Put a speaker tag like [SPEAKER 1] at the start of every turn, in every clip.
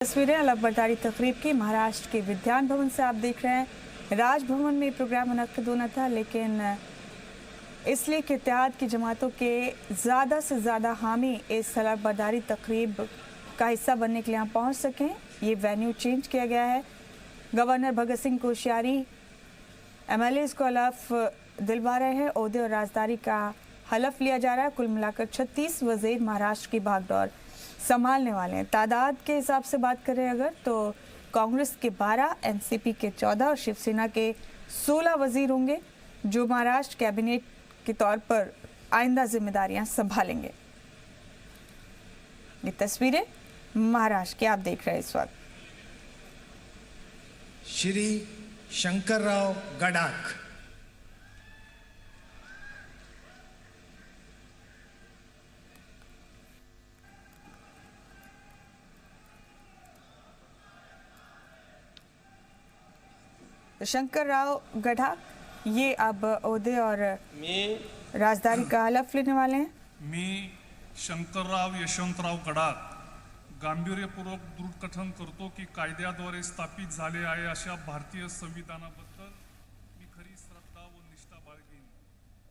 [SPEAKER 1] तस्वीरें अलग तकरीब की महाराष्ट्र के विज्ञान भवन से आप देख रहे हैं। राजभवन में प्रोग्राम मुनक्किद होना था, लेकिन इसलिए कि इत्तेहाद की जमातों के ज़्यादा से ज़्यादा हामी इस अलग तकरीब का हिस्सा बनने के लिए यहाँ पहुँच सकें, ये वेन्यू चेंज किया गया है। गवर्नर भगत सिंह कोश्यारी MLAs को हलफ दिलवा रहे हैं। ओहदे और राजदारी का हलफ लिया जा रहा है। कुल मिलाकर 36 वज़ीर महाराष्ट्र की भागदौड़ संभालने वाले हैं। तादाद के हिसाब से बात करें अगर, तो कांग्रेस के 12, NCP के 14 और शिवसेना के 16 वजीर होंगे, जो महाराष्ट्र कैबिनेट के तौर पर आइंदा जिम्मेदारियां संभालेंगे। ये तस्वीरें महाराष्ट्र की आप देख रहे हैं इस वक्त।
[SPEAKER 2] श्री शंकरराव गडाख,
[SPEAKER 1] शंकर राव गडाख ये अब ओहदे और राजदारी का हलफ लेने वाले हैं।
[SPEAKER 3] मी शंकरराव यशवंतराव गडाख गांभीर्यपूर्वक दृढकथन करतो की कायद्याद्वारे स्थापित झाले आहे अशा भारतीय संविधानाबद्दल मी खरी श्रद्धा व निष्ठा बाळगीन।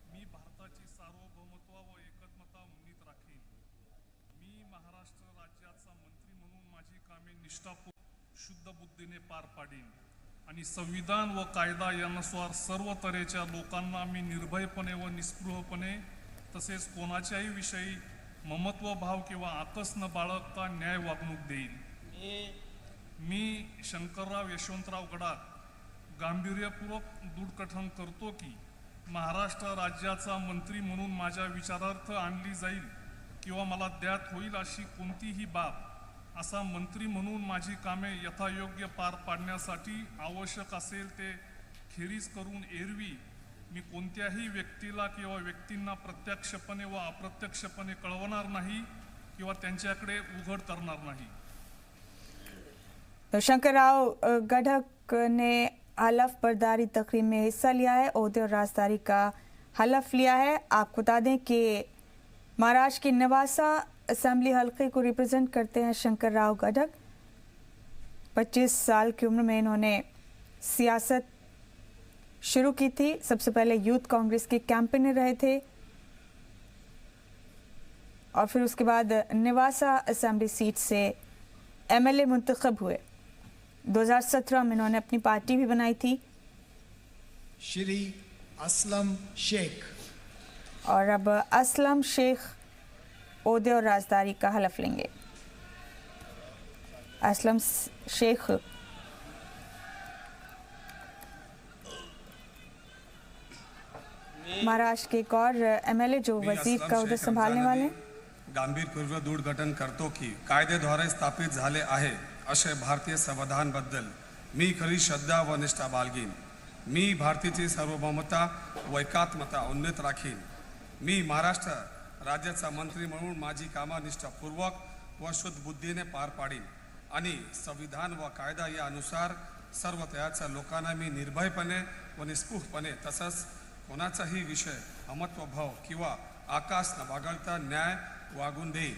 [SPEAKER 3] मी भारताची सार्वभौमत्व व एकत्मता उन्नीत राखीन। मी महाराष्ट्र राज्याचा मंत्री म्हणून माझी कामे निष्ठापूर्वक शुद्ध बुद्धीने पार पाडीन आणि संविधान व कायदा यानुसार सर्व तऱ्हेच्या लोकांना मी निर्भयपणे व निस्पृहपणे तसेच कोणाच्याही विषयी ममत्व भाव किंवा आकस न बाळगता न्याय वागणूक देईन। मी शंकरराव यशवंतराव गडाख गांभीर्यपूर्वक दृढकथन करतो की महाराष्ट्र राज्याचा मंत्री म्हणून माझ्या विचारार्थ आणली जाईल किंवा मला ज्ञात होईल अशी कोणतीही बाब असा मंत्री म्हणून माझी कामे यथायोग्य पार पाडण्यासाठी आवश्यक असेल ते खेरीज करून एरवी मी कोणत्याही व्यक्तीला किंवा व्यक्तींना प्रत्यक्षपणे व अप्रत्यक्षपणे कळवणार नाही किंवा त्यांच्याकडे उघड करणार नाही।
[SPEAKER 1] तो शंकरराव गडाख ने हलफ बर्दारी तकरीब में हिस्सा लिया है, ओहदे और राजदारी का हलफ लिया है। आपको बता दें कि महाराष्ट्र की नवासा असेंबली हल्के को रिप्रेजेंट करते हैं शंकर राव गडाख। 25 साल की उम्र में इन्होंने सियासत शुरू की थी। सबसे पहले यूथ कांग्रेस के कैंपेनर रहे थे और फिर उसके बाद नवासा असेंबली सीट से MLA मुंतखब हुए। 2017 में इन्होंने अपनी पार्टी भी बनाई थी।
[SPEAKER 2] श्री असलम शेख,
[SPEAKER 1] और अब असलम शेख ओहदे और राजदारी का हलफ लेंगे। असलम शेख महाराष्ट्र के एक और MLA जो वजीर का उहदा संभालने वाले हैं।
[SPEAKER 4] गांभीर्यपूर्वक दृढकथन करतो की कायद्याद्वारे स्थापित झाले आहे असे भारतीय संविधानाबद्दल मी खरी श्रद्धा व निष्ठा बाळगीन। मी भारताची सार्वभौमता व एकात्मता उन्नीत राखीन। मी महाराष्ट्र राज्याचा मंत्री म्हणून माझी कामे निष्ठापूर्वक व शुद्ध बुद्धीने पार पाडीन आणि संविधान व कायदा यानुसार सर्व तऱ्हेच्या लोकांना मी निर्भयपणे व निस्पृहपणे तसंच कोणाचाही विषय अमत्वभाव किंवा आकाश न बाळगता न्याय वागून देईन।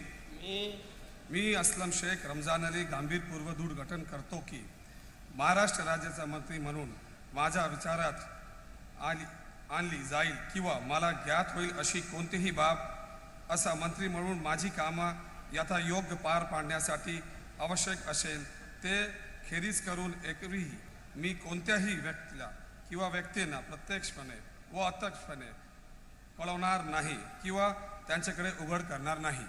[SPEAKER 4] मी असलम शेख रमजान अली गांभीर्यपूर्वक दृढकथन करतो की महाराष्ट्र राज्याचा मंत्री म्हणून माझ्या विचारात आणली जाईल किंवा मला ज्ञात होईल अशी कोणतीही बाब असा मंत्री म्हणून माझी कामे यथायोग्य पार पाडण्यासाठी आवश्यक असेल ते खेरीज करून एरवी मी कोणत्याही व्यक्तीला किंवा व्यक्तींना प्रत्यक्षपणे व अप्रत्यक्षपणे कळवणार नाही किंवा त्यांच्याकडे उघड करणार नाही।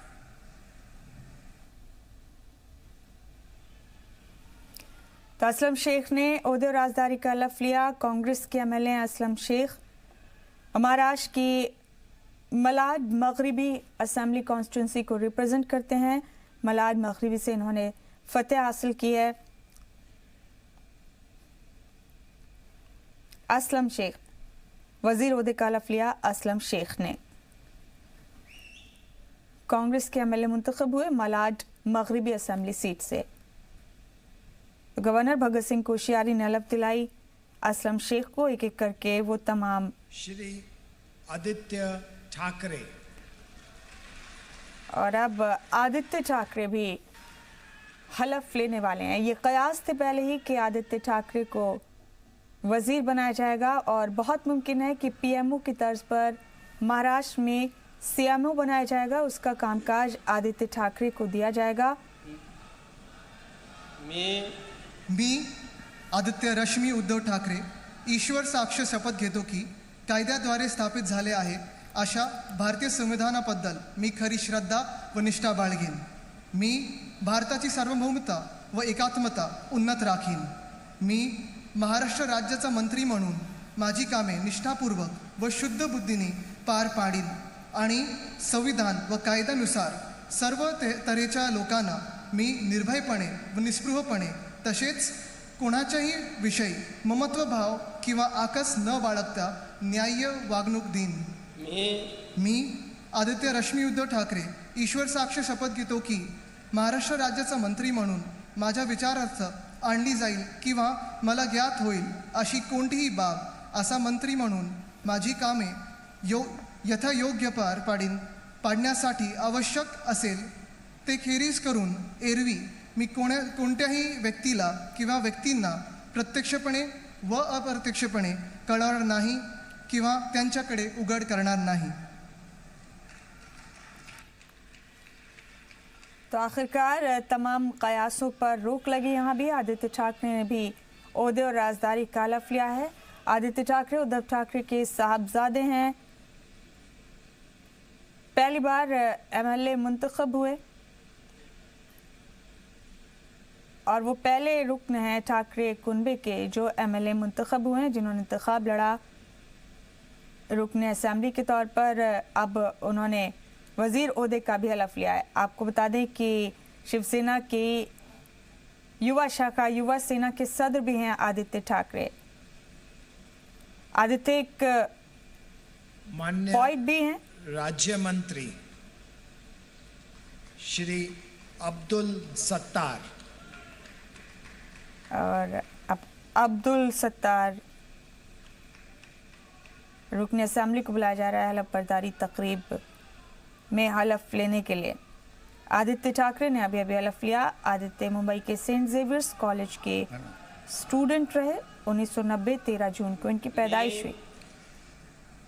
[SPEAKER 1] तो असलम शेख ने ओहदे और राजदारी का हलफ लिया। कांग्रेस के MLA असलम शेख महाराष्ट्र की मलाड मगरिबी असेंबली कॉन्स्टिट्यूंसी को रिप्रेजेंट करते हैं। मलाड मगरिबी से इन्होंने फतेह हासिल की है। असलम शेख वजीर ओहदे का हलफ लिया। असलम शेख ने कांग्रेस के MLA मुंतखब हुए मलाड मगरिबी असेंबली सीट से। तो गवर्नर भगत सिंह कोश्यारी ने हलफ दिलाई असलम शेख को। एक एक करके वो तमाम
[SPEAKER 2] श्री आदित्य ठाकरे,
[SPEAKER 1] और अब आदित्य ठाकरे भी हलफ लेने वाले हैं। ये कयास थे पहले ही कि आदित्य ठाकरे को वजीर बनाया जाएगा और बहुत मुमकिन है कि पीएमओ की तर्ज पर महाराष्ट्र में सीएमओ बनाया जाएगा, उसका कामकाज आदित्य ठाकरे को दिया जाएगा।
[SPEAKER 5] मी आदित्य रश्मी उद्धव ठाकरे ईश्वर साक्ष शपथ घेतो की कायद्याद्वारे स्थापित झाले आहे अशा भारतीय संविधानाबद्दल मी खरी श्रद्धा व निष्ठा बाळगीन। मी भारताची सार्वभौमता व एकात्मता उन्नत राखीन। मी महाराष्ट्र राज्याचा मंत्री म्हणून माझी कामे निष्ठापूर्वक व शुद्ध बुद्धीने पार पाडीन आणि संविधान व कायद्यानुसार सर्व तऱ्हेच्या लोकांना मी निर्भयपणे व निस्पृहपणे तसेच कोणाच्याही विषयी ममत्वभाव किंवा आकस न बाळगता न्याय्य वागणूक देईन। मी आदित्य रश्मी उद्धव ठाकरे ईश्वर साक्ष शपथ घेतो की महाराष्ट्र राज्याचा मंत्री म्हणून माझ्या विचारार्थ आणली जाईल किंवा मला ज्ञात होईल अशी कोणतीही बाब असा मंत्री म्हणून माझी कामे यथायोग्य पार पाडण्यासाठी आवश्यक असेल ते खेरीज करून एरवी मी कोणत्याही व्यक्तीला किंवा व्यक्तींना प्रत्यक्षपणे व अप्रत्यक्षपणे कळवणार नाही किंवा त्यांच्याकडे उघड करणार नहीं।
[SPEAKER 1] तो आखिरकार तमाम कयासों पर रोक लगी। यहाँ भी आदित्य ठाकरे ने भी ओहदे और राजदारी का हलफ लिया है। आदित्य ठाकरे उद्धव ठाकरे के साहबजादे हैं, पहली बार एमएलए मुंतखब हुए और वो पहले रुकन हैं ठाकरे कुनबे के जो एमएलए मुंतखब हुए हैं, जिन्होंने इंतखाब लड़ा रुकन असेंबली के तौर पर। अब उन्होंने वजीर ओहदे का भी हलफ लिया है। आपको बता दें कि शिवसेना की युवा शाखा युवा सेना के सदर भी हैं आदित्य ठाकरे। आदित्य एक
[SPEAKER 2] माननीय
[SPEAKER 1] पॉइंट भी हैं
[SPEAKER 2] राज्य मंत्री श्री अब्दुल सत्तार
[SPEAKER 1] और अब्दुल सत्तार रुकन असेंबली को बुलाया जा रहा है हलफ बर्दारी तकरीब में हलफ लेने के लिए। आदित्य ठाकरे ने अभी हलफ लिया। आदित्य मुंबई के सेंट जेवियर्स कॉलेज के स्टूडेंट रहे। 1990 13 जून को इनकी पैदाइश हुई।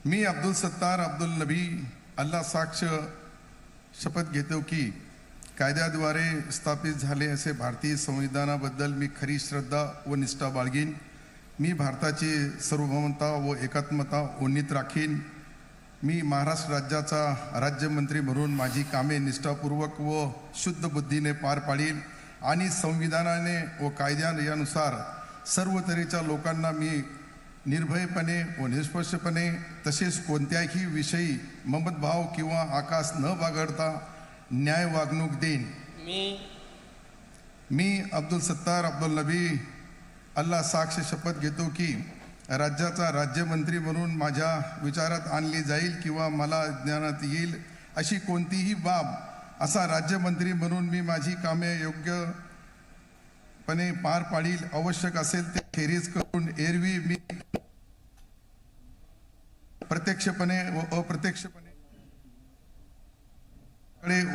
[SPEAKER 6] मी अब्दुल सत्तार अब्दुल नबी अल्लाह साक्ष शपथ घेतो की कायद्याद्वारे स्थापित झाले असे भारतीय संविधानाबद्दल मी खरी श्रद्धा व निष्ठा बाळगीन। मी भारताची सार्वभौमता व एकात्मता उन्नीत राखीन। मी महाराष्ट्र राज्याचा राज्यमंत्री म्हणून माझी कामे निष्ठापूर्वक व शुद्ध बुद्धीने पार पाडीन आणि संविधानाने व कायद्यानुसार सर्व तऱ्हेच्या लोकांना मी निर्भयपणे व निष्पक्षपणे तसेच कोणत्याही विषयी ममतभाव किंवा आकाश न बाळगता न्याय वागणूक देईन। मी अब्दुल सत्तार अब्दुल नबी अल्लाह साक्ष शपथ घेतो की राज्याचा राज्यमंत्री म्हणून माझ्या विचारात आणली जाईल किंवा मला ज्ञानात येईल अशी कोणतीही बाब असा राज्यमंत्री म्हणून मी माझी कामे योग्यपणे पार पाडील। आवश्यक असेल ते खेरीज करून एरवी मी प्रत्यक्षपणे व अप्रत्यक्षपणे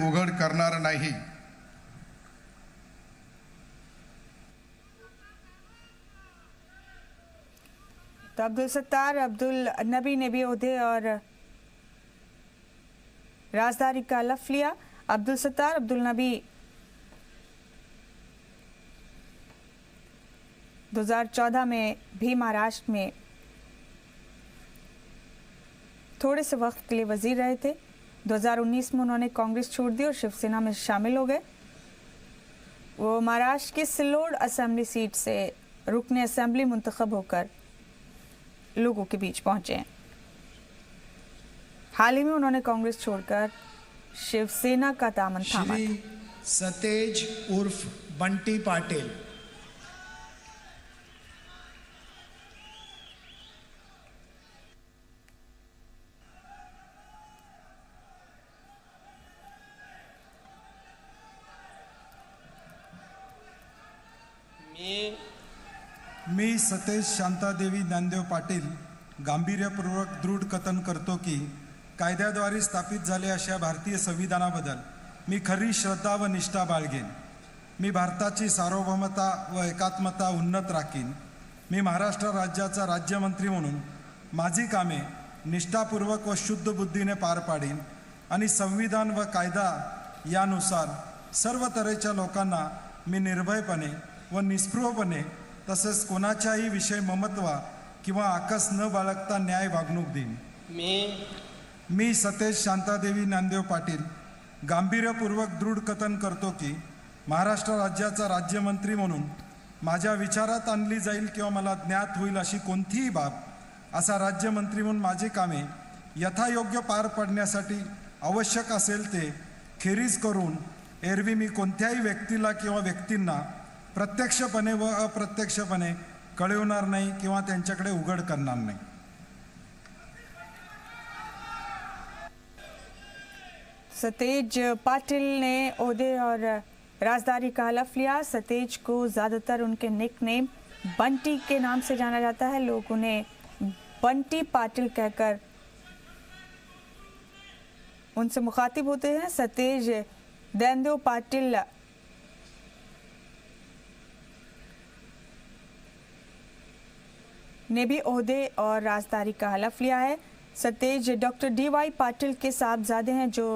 [SPEAKER 6] उघड करणार नाही।
[SPEAKER 1] तो अब्दुल सत्तार अब्दुल नबी ने भी ओहदे और राजदारी का हलफ लिया। अब्दुल सत्तार अब्दुल नबी 2014 में भी महाराष्ट्र में थोड़े से वक्त के लिए वजीर रहे थे। 2019 में उन्होंने कांग्रेस छोड़ दी और शिवसेना में शामिल हो गए। वो महाराष्ट्र की सिल्लोड असेंबली सीट से रुकने असेंबली मुंतखब होकर लोगों के बीच पहुंचे हैं। हाल ही में उन्होंने कांग्रेस छोड़कर शिवसेना का दामन थामा।
[SPEAKER 2] श्री सतेज उर्फ बंटी पाटिल
[SPEAKER 7] मी सतेज शांतादेवी ज्ञानदेव पाटील गांभीर्यपूर्वक दृढ कथन करतो की कायद्याद्वारे स्थापित झाले अशा भारतीय संविधानाबद्दल मी खरी श्रद्धा व निष्ठा बाळगेन। मी भारताची सार्वभौमता व एकात्मता उन्नत राखीन. मी महाराष्ट्र राज्याचा राज्यमंत्री म्हणून माझी कामे निष्ठापूर्वक व शुद्ध बुद्धीने पार पाडीन आणि संविधान व कायदा यानुसार सर्व तऱ्हेच्या लोकांना मी निर्भयपणे व निस्पृहपणे तसेच कोणाच्याही विषयी ममत्व किंवा आकस न बाळगता न्याय वागणूक देईन. मी सतेज शांतादेवी ज्ञानदेव पाटील गांभीर्यपूर्वक दृढ कथन करतो की महाराष्ट्र राज्याचा राज्यमंत्री म्हणून माझ्या विचारात आणली जाईल किंवा मला ज्ञात होईल अशी कोणतीही बाब असा राज्यमंत्री म्हणून माझी कामे यथायोग्य पार पाडण्यासाठी आवश्यक असेल ते खेरीज करून एरवी मी कोणत्याही व्यक्तीला किंवा व्यक्तींना प्रत्यक्षपणे व अप्रत्यक्षपणे कळवणार नाही किंवा त्यांच्याकडे उघड करणार नाही.
[SPEAKER 1] सतेज पाटिल ने ओहदे और राजदारी का हलफ लिया. सतेज को ज़्यादातर उनके निकनेम बंटी के नाम से जाना जाता है. लोग उन्हें बंटी पाटिल कहकर उनसे मुखातिब होते हैं. सतेज ज्ञानदेव पाटिल ने भी ओहदे और राजदारी का हलफ लिया है. सतेज डॉक्टर DY पाटिल के साहबजादे हैं जो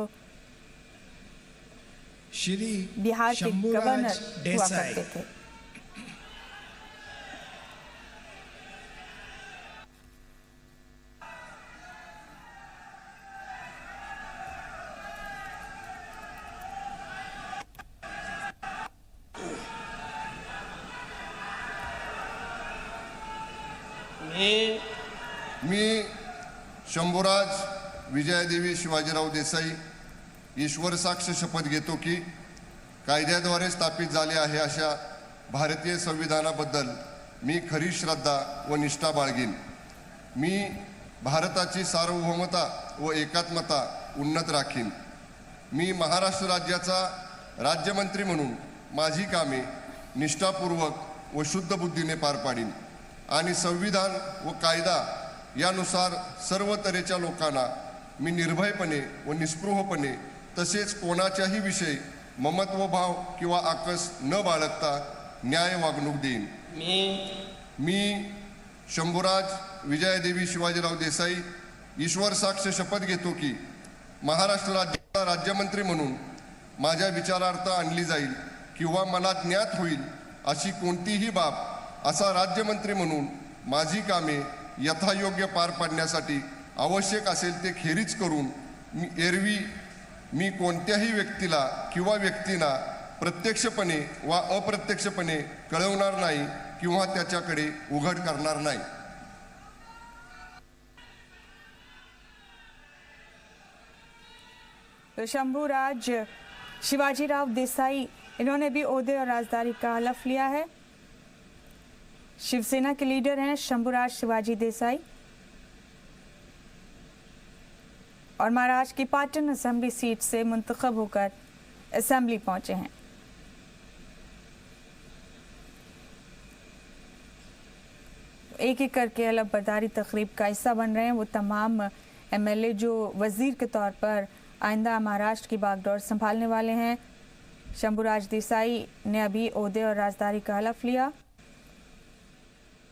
[SPEAKER 2] श्री
[SPEAKER 1] बिहार के
[SPEAKER 2] शंभूराज
[SPEAKER 1] गवर्नर हुआ
[SPEAKER 2] देसाई,
[SPEAKER 1] करते थे.
[SPEAKER 8] मी शंभूराज विजयादेवी शिवाजीराव देसाई ईश्वर साक्ष शपथ घेतो की कायद्याद्वारे स्थापित झाले आहे अशा भारतीय संविधानाबद्दल मी खरी श्रद्धा व निष्ठा बाळगीन. मी भारताची सार्वभौमता व एकात्मता उन्नत राखीन. मी महाराष्ट्र राज्याचा राज्यमंत्री म्हणून माझी कामे निष्ठापूर्वक व शुद्ध बुद्धीने पार पाडीन आणि संविधान व कायदा यानुसार सर्व तऱ्हेच्या लोकांना मी निर्भयपणे व निस्पृहपणे तसेच कोणाच्याही विषयी ममत्वभाव किंवा आकस न बाळगता न्याय वागणूक देईन. मी शंभूराज विजयादेवी शिवाजीराव देसाई ईश्वर साक्ष शपथ घेतो की महाराष्ट्र राज्याचा राज्यमंत्री म्हणून माझ्या विचारार्थ आणली जाईल किंवा मला ज्ञात होईल अशी कोणतीही बाब असा राज्यमंत्री म्हणून माझी कामे यथायोग्य पार पाडण्यासाठी आवश्यक असेल ते खेरीज करून एरवी मी कोणत्याही व्यक्तीला किंवा व्यक्तींना प्रत्यक्षपणे वा अप्रत्यक्षपणे कळवणार नाही किंवा त्याच्याकडे उघड करणार नाही.
[SPEAKER 1] तो शंभूराज शिवाजीराव देसाई इन्होंने भी ओहदे और राजदारी का हलफ लिया है. शिवसेना के लीडर हैं शंभूराज शिवाजी देसाई और महाराष्ट्र की पाटन असेंबली सीट से मुंतखब होकर असेंबली पहुंचे हैं. एक एक करके अलग बर्दारी तकरीब का हिस्सा बन रहे हैं वो तमाम MLA जो वजीर के तौर पर आइंदा महाराष्ट्र की बागडोर संभालने वाले हैं. शंभूराज देसाई ने अभी ओहदे और राजदारी का हलफ लिया.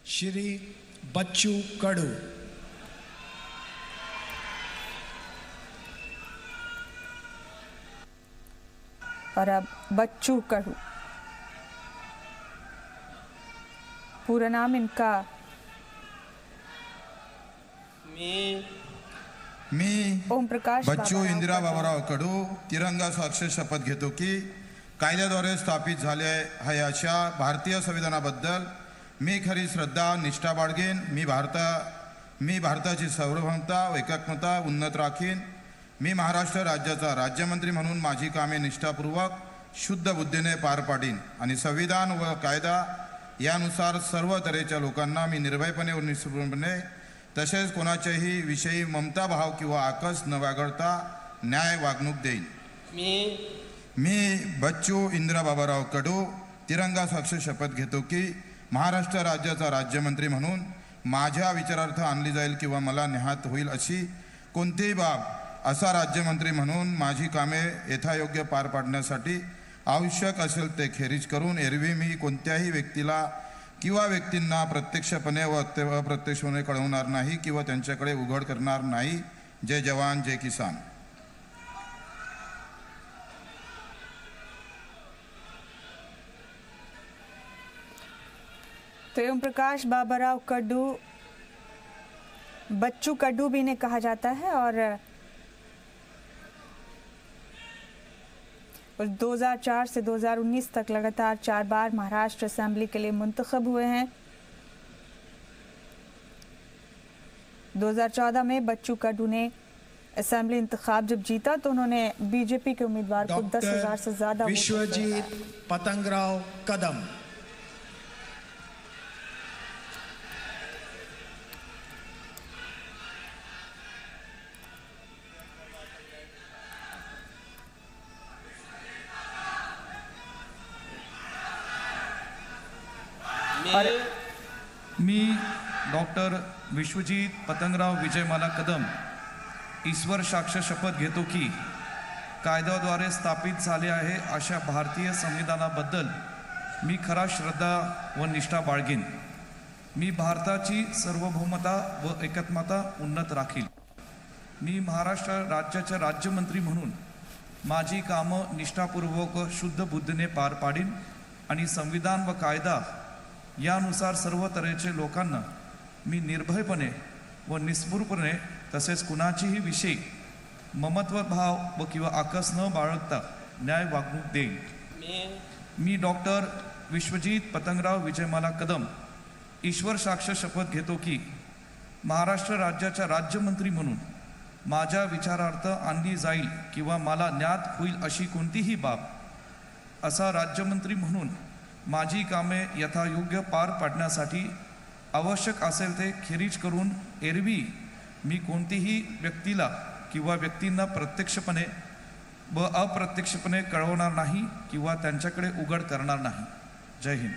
[SPEAKER 2] श्री बच्चू कडू,
[SPEAKER 1] और अब बच्चू कडू, पूरा नाम इनका
[SPEAKER 6] मी
[SPEAKER 1] ओम प्रकाश
[SPEAKER 6] बच्चू
[SPEAKER 1] बाबाराव
[SPEAKER 6] इंदिरा
[SPEAKER 1] कडू.
[SPEAKER 6] बाबाराव कडू तिरंगा साक्ष शपथ घेतो की कायद्याद्वारे स्थापित झाले आहे अशा भारतीय संविधानाबद्दल मी खरी श्रद्धा निष्ठा बाळगेन. मी भारताची सार्वभौमता व एकात्मता उन्नत राखीन. मी महाराष्ट्र राज्याचा राज्यमंत्री म्हणून माझी कामे निष्ठापूर्वक शुद्ध बुद्धीने पार पाडीन आणि संविधान व कायदा यानुसार सर्व तऱ्हेच्या लोकांना मी निर्भयपणे व निस्पृहपणे तसेच कोणाच्याही विषयी ममताभाव किंवा आकस न बाळगता न्याय वागणूक देईन. मी बच्चू इंदिरा बाबाराव कडू तिरंगा साक्ष शपथ घेतो की महाराष्ट्र राज्याचा राज्यमंत्री म्हणून माझ्या विचारार्थ आणली जाईल किंवा मला ज्ञात होईल अशी कोणतीही बाब असा राज्यमंत्री म्हणून माझी कामे यथायोग्य पार पाडण्यासाठी
[SPEAKER 9] आवश्यक असेल ते खेरीज करून एरवी मी कोणत्याही व्यक्तीला किंवा व्यक्तींना प्रत्यक्षपणे व अप्रत्यक्षपणे कळवणार नाही किंवा त्यांच्याकडे उघड करणार नाही. जय जवान जय किसान.
[SPEAKER 1] तो ओम प्रकाश बाबूराव कड्डू बच्चू कड्डू भी इन्हें कहा जाता है और 2004 से 2019 तक लगातार 4 बार महाराष्ट्र असेंबली के लिए मुंतखब हुए हैं. 2014 में बच्चू कड्डू ने असेंबली इंतखाब जब जीता तो उन्होंने बीजेपी के उम्मीदवार को 10,000 से ज्यादा वोट
[SPEAKER 2] विश्वजीत पतंगराव कदम.
[SPEAKER 10] मी डॉक्टर विश्वजीत पतंगराव विजयमाला कदम ईश्वर साक्ष शपथ घेतो की कायद्याद्वारे स्थापित झाले आहे अशा भारतीय संविधानाबद्दल मी खरा श्रद्धा व निष्ठा बाळगीन. मी भारताची सार्वभौमता व एकात्मता उन्नत राखील. मी महाराष्ट्र राज्याचे राज्यमंत्री म्हणून माझी कामं निष्ठापूर्वक शुद्ध बुद्धीने पार पाडीन आणि संविधान व कायदा यानुसार सर्व तऱ्हेचे लोकांना मी निर्भयपणे व निस्पृहपणे तसेच कुणाचीही विषयी ममत्व भाव व किंवा आकस न बाळगता न्याय वागणूक देईन. मी डॉक्टर विश्वजीत पतंगराव विजयमाला कदम ईश्वर साक्ष शपथ घेतो की महाराष्ट्र राज्याच्या राज्यमंत्री म्हणून माझ्या विचारार्थ आणली जाईल किंवा मला ज्ञात होईल अशी कोणतीही बाब असा राज्यमंत्री म्हणून माझी कामे यथायोग्य पार पाडण्यासाठी आवश्यक असेल ते खेरीज करून एरवी मी कोणतीही व्यक्तीला किंवा व्यक्तींना प्रत्यक्षपणे व अप्रत्यक्षपणे कळवणार नाही किंवा त्यांच्याकडे उघड करणार नाही. जय हिंद.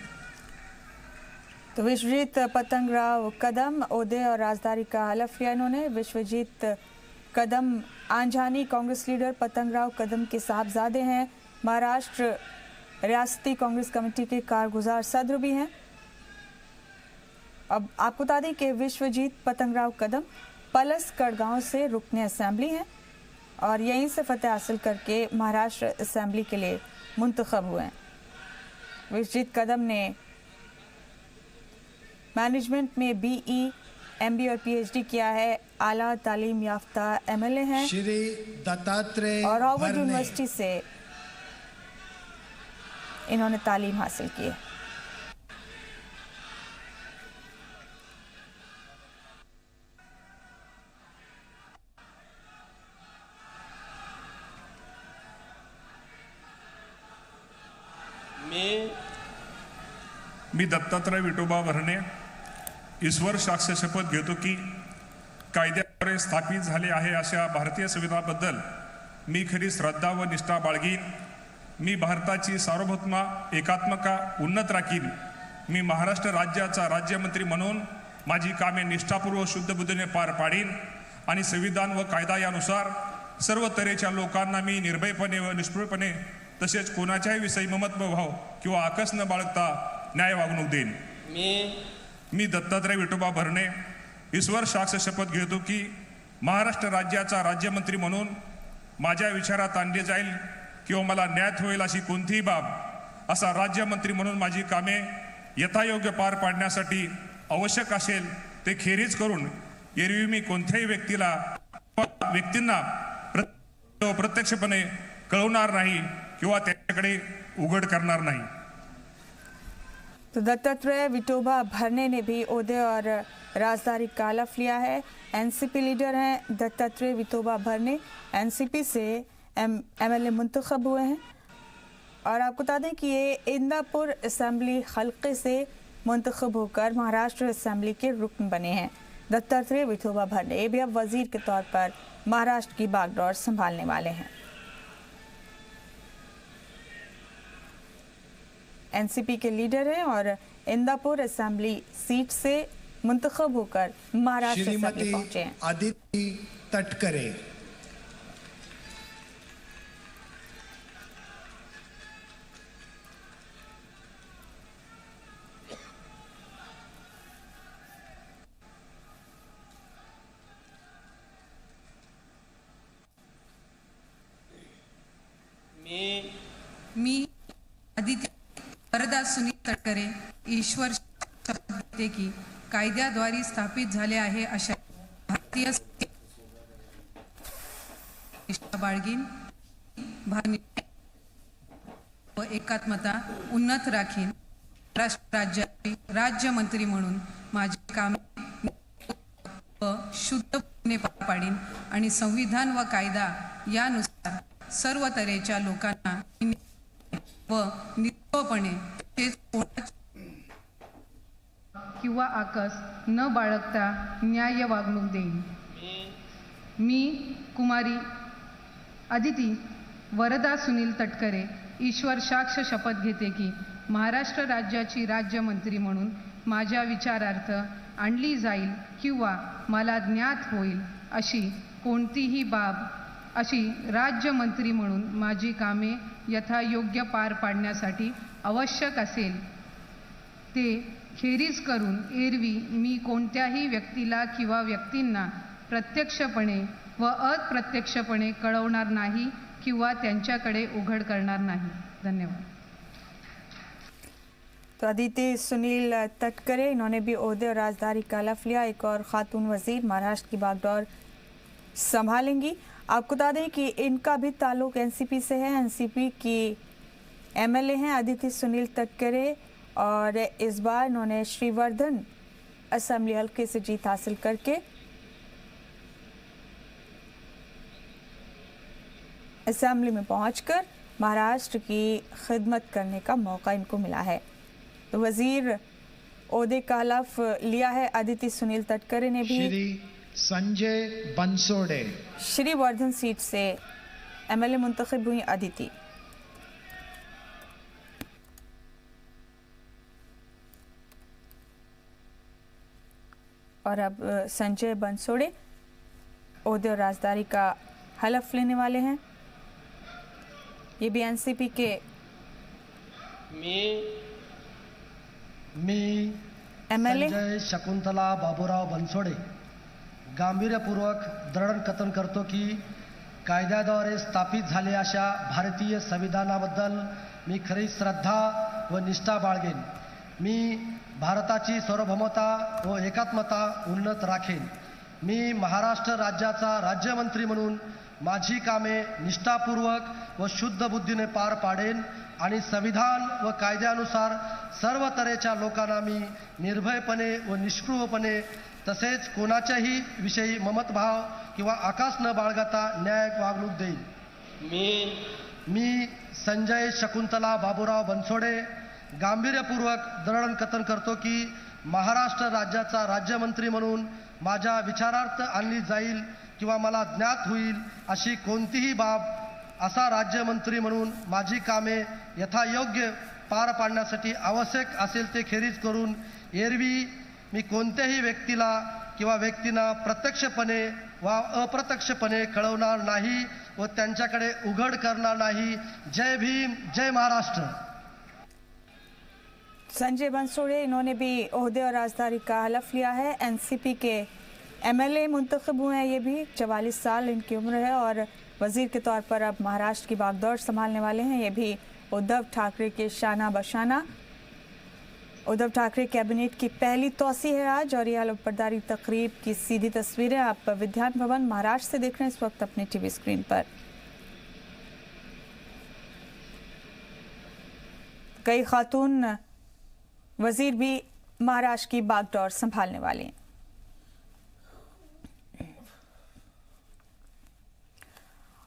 [SPEAKER 1] तो विश्वजीत पतंगराव कदम ओहदे और राजदारी का हलफ लिया इन्होंने. विश्वजीत कदम आंजानी कांग्रेस लीडर पतंगराव कदम के साहबजादे हैं. महाराष्ट्र रियासती कांग्रेस कमेटी के कारगुजार सदर भी हैं. अब आपको बता दें कि विश्वजीत पतंगराव कदम पलस कड़गांव से रुकने असेंबली हैं और यहीं से फतेह हासिल करके महाराष्ट्र असेंबली के लिए मुंतखब हुए हैं. विश्वजीत कदम ने मैनेजमेंट में BE, MBA और PhD किया है. आला तालीम याफ्ता MLA हैं
[SPEAKER 2] श्री दत्तात्रेय
[SPEAKER 1] और हार्वर्ड
[SPEAKER 2] भरने.
[SPEAKER 1] यूनिवर्सिटी से इन्होंने तालीम हासिल की है.
[SPEAKER 3] मी दत्तात्रय विठोबा भरणे ईश्वर साक्ष शपथ घेतो की कायद्याद्वारे स्थापित झाले आहे अशा भारतीय संविधानाबद्दल मी खरी श्रद्धा व निष्ठा बाळगीन. मी भारताची सार्वभौम एकात्मता उन्नत राखीन. मी महाराष्ट्र राज्याचा राज्यमंत्री म्हणून माझी कामे निष्ठापूर्वक शुद्ध बुद्धीने पार पाडीन आणि संविधान व कायदा यानुसार सर्व तऱ्हेच्या लोकांना मी निर्भयपणे व निष्पृहपणे तसेच कोणाच्याही विषयी ममत्व भाव किंवा आकस न बाळगता न्याय वागणूक देईन. मी दत्तात्रय विठोबा भरणे ईश्वर साक्ष शपथ घेतो की महाराष्ट्र राज्याचा राज्यमंत्री म्हणून माझ्या विचारात आणले जाईल किंवा मला ज्ञात होईल अशी कोणतीही बाब असा राज्यमंत्री म्हणून माझी कामे यथायोग्य पार पाडण्यासाठी आवश्यक असेल ते खेरीज करून एरवी मी कोणत्याही व्यक्तींना प्रत्यक्षपणे कळवणार नाही किंवा त्याच्याकडे उघड करणार नाही.
[SPEAKER 1] तो दत्तात्रेय विठोबा भरने ने भी ओहदे और राजदारी का हलफ लिया है. एनसीपी लीडर हैं दत्तात्रेय विठोबा भरने, एनसीपी से MLA मुंतखब हुए हैं और आपको बता दें कि ये इंदापुर असेंबली हल्के से मुंतखब होकर महाराष्ट्र असेंबली के रुकन बने हैं. दत्तात्रेय विठोबा भरने ये भी अब वजीर के तौर पर महाराष्ट्र की बागडोर संभालने वाले हैं. एनसीपी के लीडर हैं और इंदापुर असेंबली सीट से मुंतखब होकर महाराष्ट्र असेंबली पहुंचे हैं.
[SPEAKER 2] आदित्य तटकरे.
[SPEAKER 11] सुनील तटकरे ईश्वर शपथ घेते की कायद्याद्वारे स्थापित झाले आहे अशा भारतीय निष्ठा बाळगीन, व एकात्मता उन्नत राखीन. महाराष्ट्र राज्याचे राज्यमंत्री म्हणून माझी कामे व शुद्धपणे पार पाडीन आणि संविधान व कायदा यानुसार सर्व तऱ्हेच्या लोकांना व निर्भयपणे किंवा आकस न बाळगता न्याय्य वागणूक देईन. मी कुमारी अदिती वरदा सुनील तटकरे ईश्वर साक्ष शपथ घेते की महाराष्ट्र राज्याची राज्यमंत्री म्हणून माझ्या विचारार्थ आणली जाईल किंवा मला ज्ञात होईल अशी कोणतीही बाब अशी राज्यमंत्री म्हणून माझी कामे यथायोग्य पार पाडण्यासाठी आवश्यक असेल ते खेरीज करून एरवी मी कोणत्याही व्यक्तीला किंवा व्यक्तींना प्रत्यक्षपणे व अप्रत्यक्षपणे कळवणार नहीं किंवा त्यांच्याकडे उघड करणार नाही. धन्यवाद.
[SPEAKER 1] तो अदिति सुनील तटकरे, इन्होंने भी ओहदे और राजदारी का हलफ लिया. एक और खातून वजीर महाराष्ट्र की बागडोर संभालेंगी. आपको बता दें कि इनका भी ताल्लुक एनसीपी से है. एनसीपी की एमएलए हैं अदिति सुनील तटकरे और इस बार इन्होंने श्रीवर्धन असेंबली हल्के से जीत हासिल करके असेंबली में पहुंचकर महाराष्ट्र की खिदमत करने का मौका इनको मिला है. तो वजीर ओहदे का हलफ लिया है अदिति सुनील तटकरे ने भी.
[SPEAKER 2] श्री संजय बंसोड़े
[SPEAKER 1] श्रीवर्धन सीट से एमएलए मुंतखब हुई अदिति. और अब संजय बंसोड़े ओहदे और राजदारी का हलफ लेने वाले हैं. ये भी एनसीपी के
[SPEAKER 12] मी
[SPEAKER 1] एमएलए
[SPEAKER 12] संजय शकुंतला बाबूराव बनसोडे गांभीर्यपूर्वक दृढ कथन करतो की कायद्याद्वारे स्थापित झाले अशा भारतीय संविधानाबद्दल मी खरी श्रद्धा व निष्ठा बाळगेन. मी भारताची सार्वभौमता व एकात्मता उन्नत राखेन. मी महाराष्ट्र राज्याचा राज्यमंत्री म्हणून माझी कामे निष्ठापूर्वक व शुद्ध बुद्धीने पार पाडेन आणि संविधान व कायद्यानुसार सर्व तऱ्हेच्या लोकांना मी निर्भयपणे व निष्क्रियपणे तसेच कोणाच्याही विषयी ममतभाव किंवा आकाश न बाळगता न्यायिक वागणूक देईन. मी संजय शकुंतला बाबूराव बनसोडे गांभीर्यपूर्वक दृढ कथन करतो की महाराष्ट्र राज्याचा राज्यमंत्री म्हणून माझ्या विचारार्थ आणली जाईल किंवा मला ज्ञात होईल अशी कोणतीही बाब असा राज्यमंत्री म्हणून माझी कामे यथायोग्य पार पाडण्यासाठी आवश्यक असेल ते खेरीज करून एरवी मी कोणत्याही व्यक्तीला किंवा व्यक्तींना प्रत्यक्षपणे वा अप्रत्यक्षपणे कळवणार नाही व त्यांच्याकडे उघड करणार नाही. जय भीम, जय महाराष्ट्र.
[SPEAKER 1] संजय बंसोड़े इन्होंने भी ओहदे और राजदारी का हलफ लिया है. एनसीपी के एमएलए मुंतखब हुए हैं. ये भी 44 साल इनकी उम्र है और वजीर के तौर पर अब महाराष्ट्र की बागडोर संभालने वाले हैं. ये भी उद्धव ठाकरे के शाना बशाना. उद्धव ठाकरे कैबिनेट की पहली तोसी है आज और ये हलफबरदारी तकरीब की सीधी तस्वीरें आप विधान भवन महाराष्ट्र से देख रहे हैं इस वक्त अपने टीवी स्क्रीन पर. कई खातून वजीर भी महाराष्ट्र की बागडोर संभालने वाले हैं.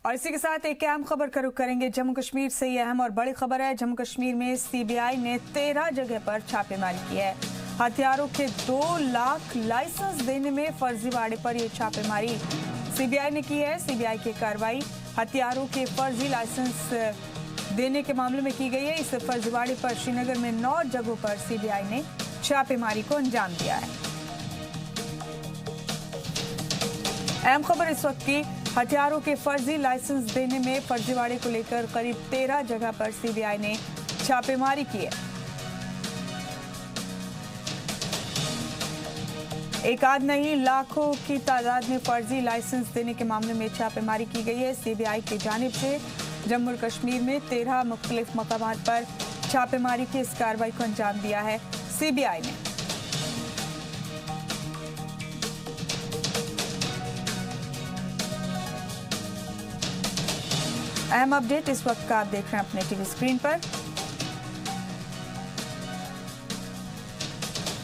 [SPEAKER 1] और इसी के साथ एक अहम खबर का रुख करेंगे जम्मू कश्मीर से. ये अहम और बड़ी खबर है. जम्मू कश्मीर में सीबीआई ने 13 जगह पर छापेमारी की है. हथियारों के 2 लाख लाइसेंस देने में फर्जीवाड़े पर यह छापेमारी सीबीआई ने की है. सीबीआई की कार्रवाई हथियारों के फर्जी लाइसेंस देने के मामले में की गई है. इस फर्जीवाड़े पर श्रीनगर में 9 जगहों पर सीबीआई ने छापेमारी को अंजाम दिया है. अहम खबर इस वक्त की, हथियारों के फर्जी लाइसेंस देने में फर्जीवाड़े को लेकर करीब 13 जगह पर सीबीआई ने छापेमारी की है. एक आध नहीं, लाखों की तादाद में फर्जी लाइसेंस देने के मामले में छापेमारी की गई है. सीबीआई की जानिब से जम्मू कश्मीर में 13 मुख्तलिफ मकामात पर छापेमारी की इस कार्रवाई को अंजाम दिया है सीबीआई ने। अहम अपडेट इस वक्त का आप देख रहे हैं अपने टीवी स्क्रीन पर।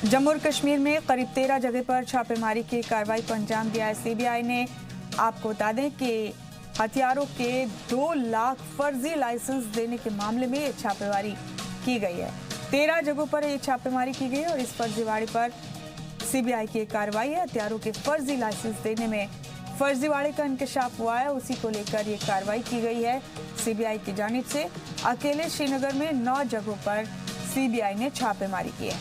[SPEAKER 1] जम्मू और कश्मीर में करीब 13 जगह पर छापेमारी की कार्रवाई को अंजाम दिया है सीबीआई ने। आपको बता दें कि हथियारों के 2 लाख फर्जी लाइसेंस देने के मामले में ये छापेमारी की गई है। 13 जगहों पर ये छापेमारी की गई और इस फर्जीवाड़े पर सीबीआई की कार्रवाई है। हथियारों के फर्जी लाइसेंस देने में फर्जीवाड़े का इंकशाफ हुआ है, उसी को लेकर ये कार्रवाई की गई है सीबीआई की जानिब से। अकेले श्रीनगर में 9 जगहों पर सीबीआई ने छापेमारी की है।